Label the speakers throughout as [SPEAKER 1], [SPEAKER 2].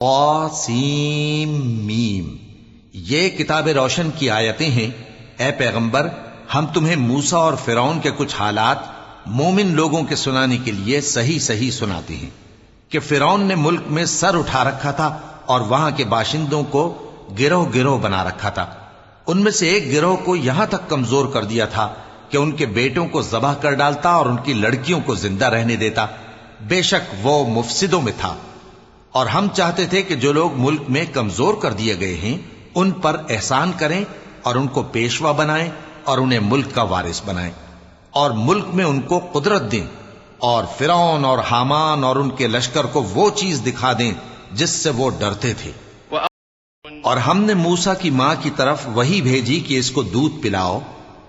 [SPEAKER 1] قاسم میم، یہ کتاب روشن کی آیتیں ہیں۔ اے پیغمبر، ہم تمہیں موسیٰ اور فرعون کے کچھ حالات مومن لوگوں کے سنانے کے لیے صحیح صحیح سناتے ہیں کہ فرعون نے ملک میں سر اٹھا رکھا تھا اور وہاں کے باشندوں کو گروہ گروہ بنا رکھا تھا۔ ان میں سے ایک گروہ کو یہاں تک کمزور کر دیا تھا کہ ان کے بیٹوں کو ذبح کر ڈالتا اور ان کی لڑکیوں کو زندہ رہنے دیتا۔ بے شک وہ مفسدوں میں تھا، اور ہم چاہتے تھے کہ جو لوگ ملک میں کمزور کر دیے گئے ہیں ان پر احسان کریں اور ان کو پیشوا بنائیں اور انہیں ملک کا وارث بنائیں، اور ملک میں ان کو قدرت دیں، اور فرعون اور حامان اور ان کے لشکر کو وہ چیز دکھا دیں جس سے وہ ڈرتے تھے۔ اور ہم نے موسیٰ کی ماں کی طرف وحی بھیجی کہ اس کو دودھ پلاؤ،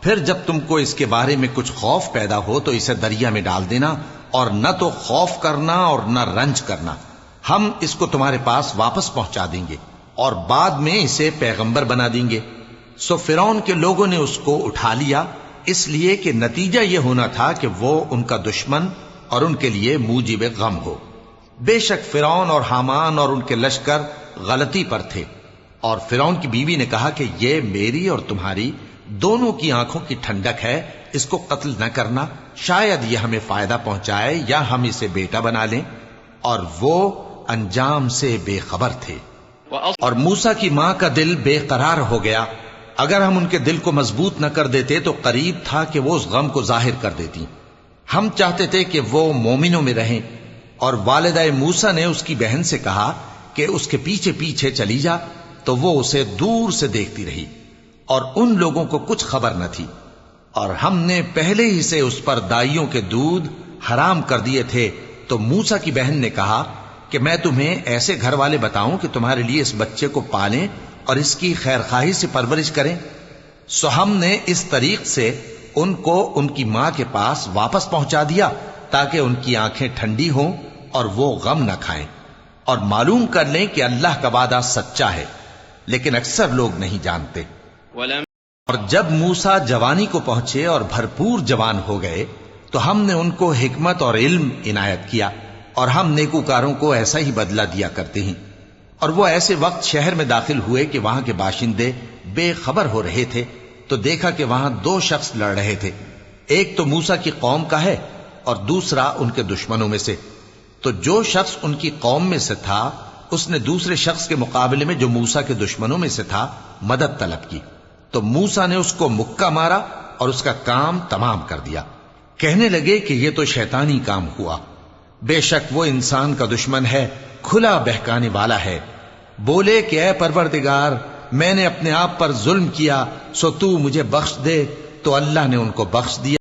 [SPEAKER 1] پھر جب تم کو اس کے بارے میں کچھ خوف پیدا ہو تو اسے دریا میں ڈال دینا، اور نہ تو خوف کرنا اور نہ رنج کرنا، ہم اس کو تمہارے پاس واپس پہنچا دیں گے اور بعد میں اسے پیغمبر بنا دیں گے۔ سو فرعون کے لوگوں نے اس کو اٹھا لیا، اس لیے کہ نتیجہ یہ ہونا تھا کہ وہ ان کا دشمن اور ان کے لیے موجب غم ہو۔ بے شک فرعون اور حامان اور ان کے لشکر غلطی پر تھے، اور فرعون کی بیوی نے کہا کہ یہ میری اور تمہاری دونوں کی آنکھوں کی ٹھنڈک ہے، اس کو قتل نہ کرنا، شاید یہ ہمیں فائدہ پہنچائے یا ہم اسے بیٹا بنا لیں، اور وہ انجام سے بے خبر تھے۔ اور موسیٰ کی ماں کا دل بے قرار ہو گیا، اگر ہم ان کے دل کو مضبوط نہ کر دیتے تو قریب تھا کہ وہ اس غم کو ظاہر کر دیتی۔ ہم چاہتے تھے کہ وہ مومنوں میں رہیں، اور والدہ موسیٰ نے اس کی بہن سے کہا کہ اس کے پیچھے پیچھے چلی جا، تو وہ اسے دور سے دیکھتی رہی، اور ان لوگوں کو کچھ خبر نہ تھی۔ اور ہم نے پہلے ہی سے اس پر دائیوں کے دودھ حرام کر دیے تھے، تو موسیٰ کی بہن نے کہا کہ میں تمہیں ایسے گھر والے بتاؤں کہ تمہارے لیے اس بچے کو پالیں اور اس کی خیرخواہی سے پرورش کریں۔ سو ہم نے اس طریق سے ان کو ان کی ماں کے پاس واپس پہنچا دیا تاکہ ان کی آنکھیں ٹھنڈی ہوں اور وہ غم نہ کھائیں، اور معلوم کر لیں کہ اللہ کا وعدہ سچا ہے، لیکن اکثر لوگ نہیں جانتے۔ اور جب موسیٰ جوانی کو پہنچے اور بھرپور جوان ہو گئے تو ہم نے ان کو حکمت اور علم عنایت کیا، اور ہم نیکوکاروں کو ایسا ہی بدلہ دیا کرتے ہیں۔ اور وہ ایسے وقت شہر میں داخل ہوئے کہ وہاں کے باشندے بے خبر ہو رہے تھے، تو دیکھا کہ وہاں دو شخص لڑ رہے تھے، ایک تو موسیٰ کی قوم کا ہے اور دوسرا ان کے دشمنوں میں سے۔ تو جو شخص ان کی قوم میں سے تھا اس نے دوسرے شخص کے مقابلے میں جو موسیٰ کے دشمنوں میں سے تھا مدد طلب کی، تو موسیٰ نے اس کو مکہ مارا اور اس کا کام تمام کر دیا۔ کہنے لگے کہ یہ تو شیطانی کام ہوا، بے شک وہ انسان کا دشمن ہے، کھلا بہکانے والا ہے۔ بولے کہ اے پروردگار، میں نے اپنے آپ پر ظلم کیا، سو تو مجھے بخش دے، تو اللہ نے ان کو بخش دیا۔